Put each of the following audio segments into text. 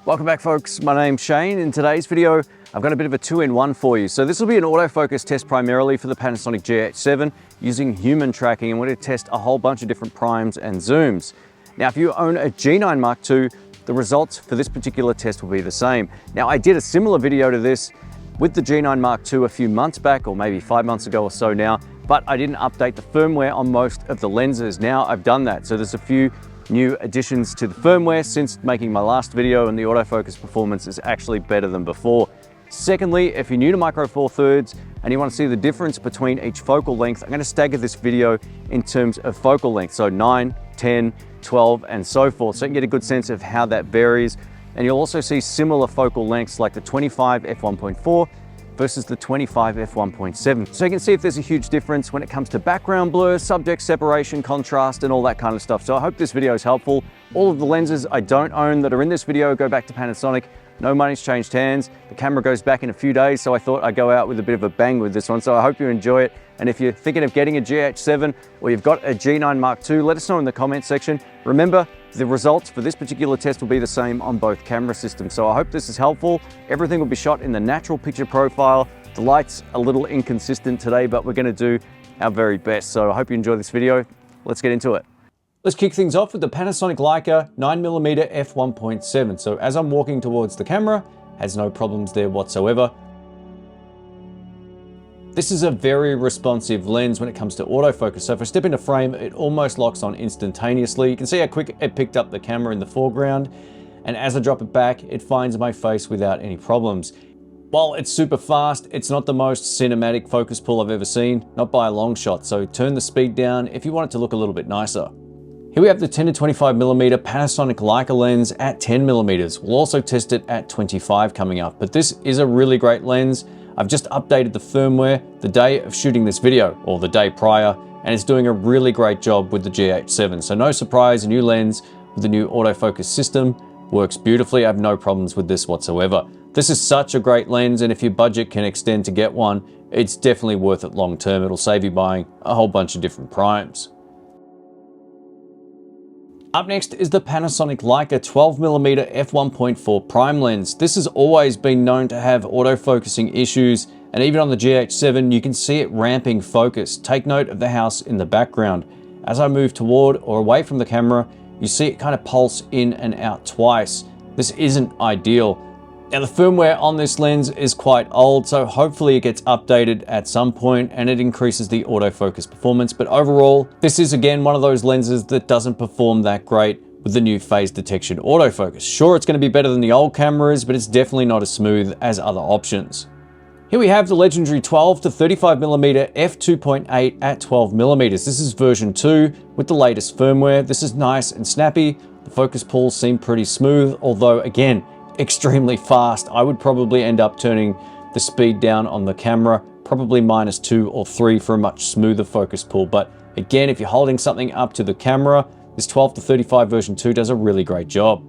Welcome back folks, my name's Shane. In today's video, I've got a bit of a two-in-one for you. So this will be an autofocus test primarily for the Panasonic GH7 using human tracking, and we're going to test a whole bunch of different primes and zooms. Now, if you own a G9 Mark II, the results for this particular test will be the same. Now, I did a similar video to this with the G9 Mark II a few months back, or maybe 5 months ago or so now, but I didn't update the firmware on most of the lenses. Now I've done that. So there's a few new additions to the firmware since making my last video, and the autofocus performance is actually better than before. Secondly, if you're new to Micro Four Thirds and you want to see the difference between each focal length, I'm going to stagger this video in terms of focal length. So 9, 10, 12, and so forth. So you can get a good sense of how that varies. And you'll also see similar focal lengths like the 25 f1.4 versus the 25 f1.7. So you can see if there's a huge difference when it comes to background blur, subject separation, contrast, and all that kind of stuff. So I hope this video is helpful. All of the lenses I don't own that are in this video go back to Panasonic. No money's changed hands. The camera goes back in a few days, so I thought I'd go out with a bit of a bang with this one. So I hope you enjoy it. And if you're thinking of getting a GH7 or you've got a G9 Mark II, let us know in the comments section. Remember, the results for this particular test will be the same on both camera systems. So I hope this is helpful. Everything will be shot in the natural picture profile. The light's a little inconsistent today, but we're gonna do our very best. So I hope you enjoy this video. Let's get into it. Let's kick things off with the Panasonic Leica 9mm f1.7. So as I'm walking towards the camera, has no problems there whatsoever. This is a very responsive lens when it comes to autofocus. So if I step into frame, it almost locks on instantaneously. You can see how quick it picked up the camera in the foreground. And as I drop it back, it finds my face without any problems. While it's super fast, it's not the most cinematic focus pull I've ever seen, not by a long shot. So turn the speed down if you want it to look a little bit nicer. Here we have the 10 to 25mm Panasonic Leica lens at 10mm. We'll also test it at 25 coming up, but this is a really great lens. I've just updated the firmware the day of shooting this video, or the day prior, and it's doing a really great job with the GH7. So no surprise, a new lens with the new autofocus system works beautifully. I have no problems with this whatsoever. This is such a great lens, and if your budget can extend to get one, it's definitely worth it long term. It'll save you buying a whole bunch of different primes. Up next is the Panasonic Leica 12mm f1.4 prime lens. This has always been known to have autofocusing issues, and even on the GH7 you can see it ramping focus. Take note of the house in the background. As I move toward or away from the camera, you see it kind of pulse in and out twice. This isn't ideal. Now the firmware on this lens is quite old, so hopefully it gets updated at some point and it increases the autofocus performance. But overall, this is again one of those lenses that doesn't perform that great with the new phase detection autofocus. Sure, it's going to be better than the old cameras, but it's definitely not as smooth as other options. Here we have the legendary 12 to 35mm f2.8 at 12mm. This is version 2 with the latest firmware. This is nice and snappy. The focus pulls seem pretty smooth, although again, extremely fast. I would probably end up turning the speed down on the camera, probably -2 or 3 for a much smoother focus pull. But again, if you're holding something up to the camera, this 12 to 35 version 2 does a really great job.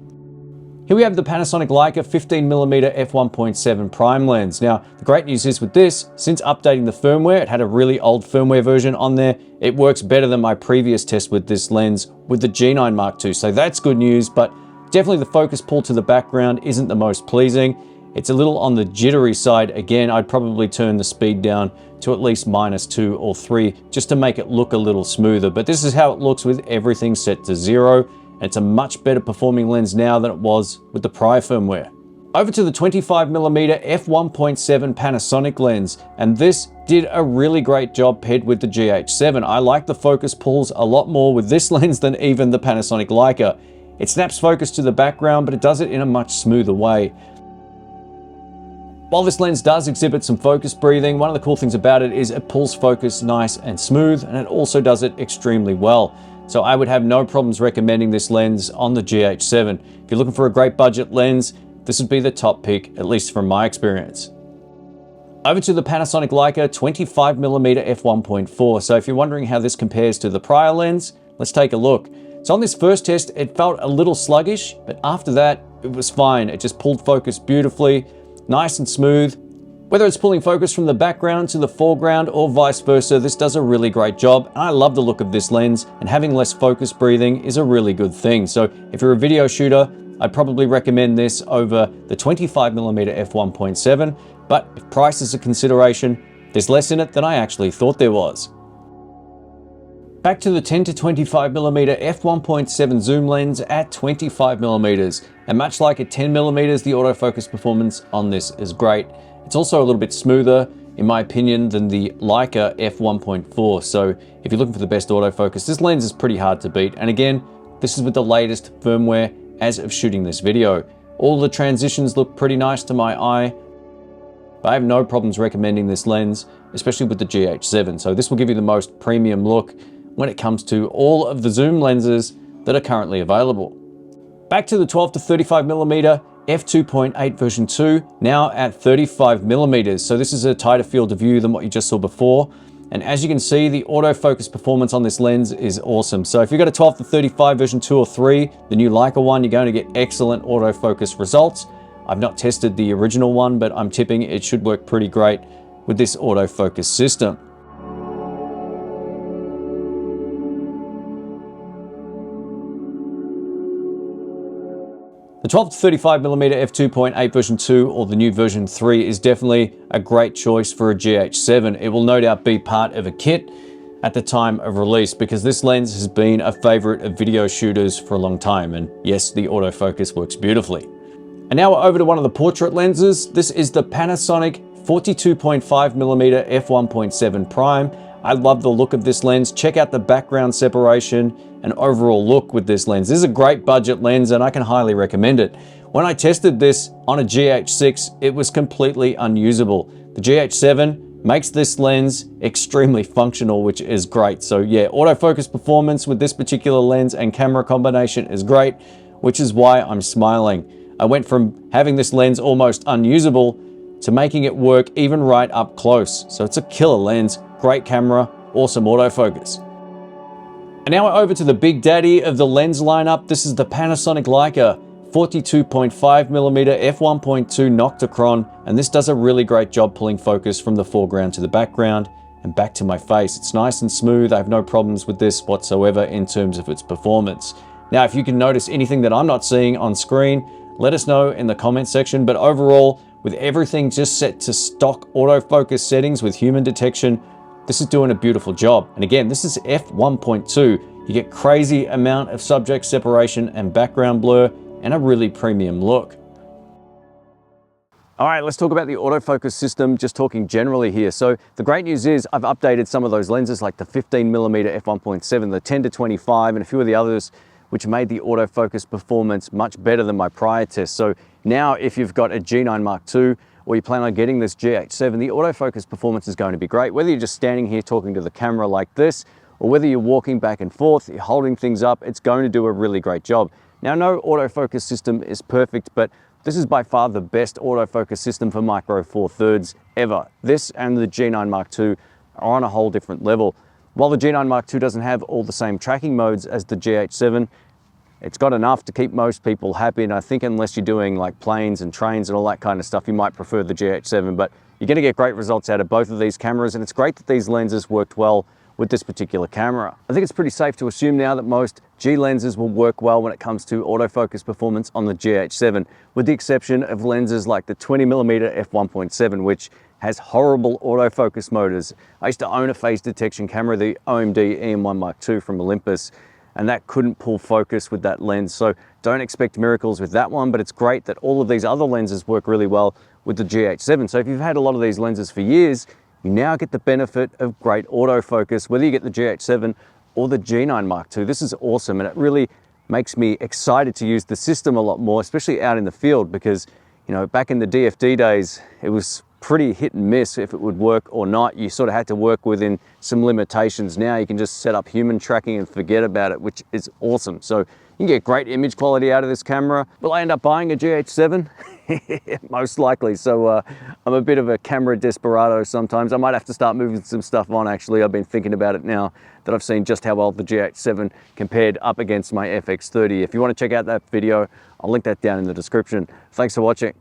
Here we have the Panasonic Leica 15mm f1.7 prime lens. Now, the great news is with this, since updating the firmware, it had a really old firmware version on there. It works better than my previous test with this lens with the G9 Mark II. So that's good news, but definitely the focus pull to the background isn't the most pleasing. It's a little on the jittery side. Again, I'd probably turn the speed down to at least -2 or 3 just to make it look a little smoother. But this is how it looks with everything set to 0. And it's a much better performing lens now than it was with the prior firmware. Over to the 25mm f1.7 Panasonic lens, and this did a really great job paired with the GH7. I like the focus pulls a lot more with this lens than even the Panasonic Leica. It snaps focus to the background, but it does it in a much smoother way. While this lens does exhibit some focus breathing, one of the cool things about it is it pulls focus nice and smooth, and it also does it extremely well. So I would have no problems recommending this lens on the GH7. If you're looking for a great budget lens, this would be the top pick, at least from my experience. Over to the Panasonic Leica 25mm f1.4. So if you're wondering how this compares to the prior lens, let's take a look. So on this first test, it felt a little sluggish, but after that, it was fine. It just pulled focus beautifully, nice and smooth. Whether it's pulling focus from the background to the foreground or vice versa, this does a really great job. And I love the look of this lens, and having less focus breathing is a really good thing. So if you're a video shooter, I'd probably recommend this over the 25mm f1.7, but if price is a consideration, there's less in it than I actually thought there was. Back to the 10 to 25mm f1.7 zoom lens at 25mm, and much like at 10mm, the autofocus performance on this is great. It's also a little bit smoother, in my opinion, than the Leica f1.4, so if you're looking for the best autofocus, this lens is pretty hard to beat. And again, this is with the latest firmware as of shooting this video. All the transitions look pretty nice to my eye, but I have no problems recommending this lens, especially with the GH7. So this will give you the most premium look when it comes to all of the zoom lenses that are currently available. Back to the 12 to 35mm f2.8 version 2, now at 35mm. So this is a tighter field of view than what you just saw before. And as you can see, the autofocus performance on this lens is awesome. So if you've got a 12 to 35 version 2 or 3, the new Leica one, you're going to get excellent autofocus results. I've not tested the original one, but I'm tipping it should work pretty great with this autofocus system. The 12 to 35mm f2.8 version 2 or the new version 3 is definitely a great choice for a GH7. It will no doubt be part of a kit at the time of release because this lens has been a favorite of video shooters for a long time. And yes, the autofocus works beautifully. And now we're over to one of the portrait lenses. This is the Panasonic 42.5mm f1.7 prime. I love the look of this lens. Check out the background separation and overall look with this lens. This is a great budget lens and I can highly recommend it. When I tested this on a GH6, it was completely unusable. The GH7 makes this lens extremely functional, which is great. So yeah, autofocus performance with this particular lens and camera combination is great, which is why I'm smiling. I went from having this lens almost unusable to making it work even right up close. So it's a killer lens, great camera, awesome autofocus. And now we're over to the big daddy of the lens lineup. This is the Panasonic Leica 42.5mm f1.2 Noctocron, and this does a really great job pulling focus from the foreground to the background and back to my face. It's nice and smooth. I have no problems with this whatsoever in terms of its performance. Now, if you can notice anything that I'm not seeing on screen, let us know in the comment section, but overall, with everything just set to stock autofocus settings with human detection, this is doing a beautiful job. And again, this is f1.2. You get crazy amount of subject separation and background blur and a really premium look. All right, let's talk about the autofocus system, just talking generally here. So the great news is I've updated some of those lenses like the 15mm f1.7, the 10 to 25, and a few of the others, which made the autofocus performance much better than my prior test. So now if you've got a G9 Mark II or you plan on getting this GH7, the autofocus performance is going to be great. Whether you're just standing here talking to the camera like this, or whether you're walking back and forth, you're holding things up, it's going to do a really great job. Now, no autofocus system is perfect, but this is by far the best autofocus system for Micro Four Thirds ever. This and the G9 Mark II are on a whole different level. While the G9 Mark II doesn't have all the same tracking modes as the GH7, it's got enough to keep most people happy. And I think unless you're doing like planes and trains and all that kind of stuff, you might prefer the GH7, but you're gonna get great results out of both of these cameras. And it's great that these lenses worked well with this particular camera. I think it's pretty safe to assume now that most G lenses will work well when it comes to autofocus performance on the GH7, with the exception of lenses like the 20mm f1.7, which has horrible autofocus motors. I used to own a phase detection camera, the OMD EM1 Mark II from Olympus, and that couldn't pull focus with that lens. So don't expect miracles with that one, but it's great that all of these other lenses work really well with the GH7. So if you've had a lot of these lenses for years, you now get the benefit of great autofocus, whether you get the GH7 or the G9 Mark II. This is awesome, and it really makes me excited to use the system a lot more, especially out in the field, because, you know, back in the DFD days, it was pretty hit and miss if it would work or not. You sort of had to work within some limitations. Now you can just set up human tracking and forget about it, which is awesome. So you can get great image quality out of this camera. Will I end up buying a GH7? Most likely. So I'm a bit of a camera desperado sometimes. I might have to start moving some stuff on, actually. I've been thinking about it now that I've seen just how well the GH7 compared up against my FX30. If you want to check out that video, I'll link that down in the description. Thanks for watching.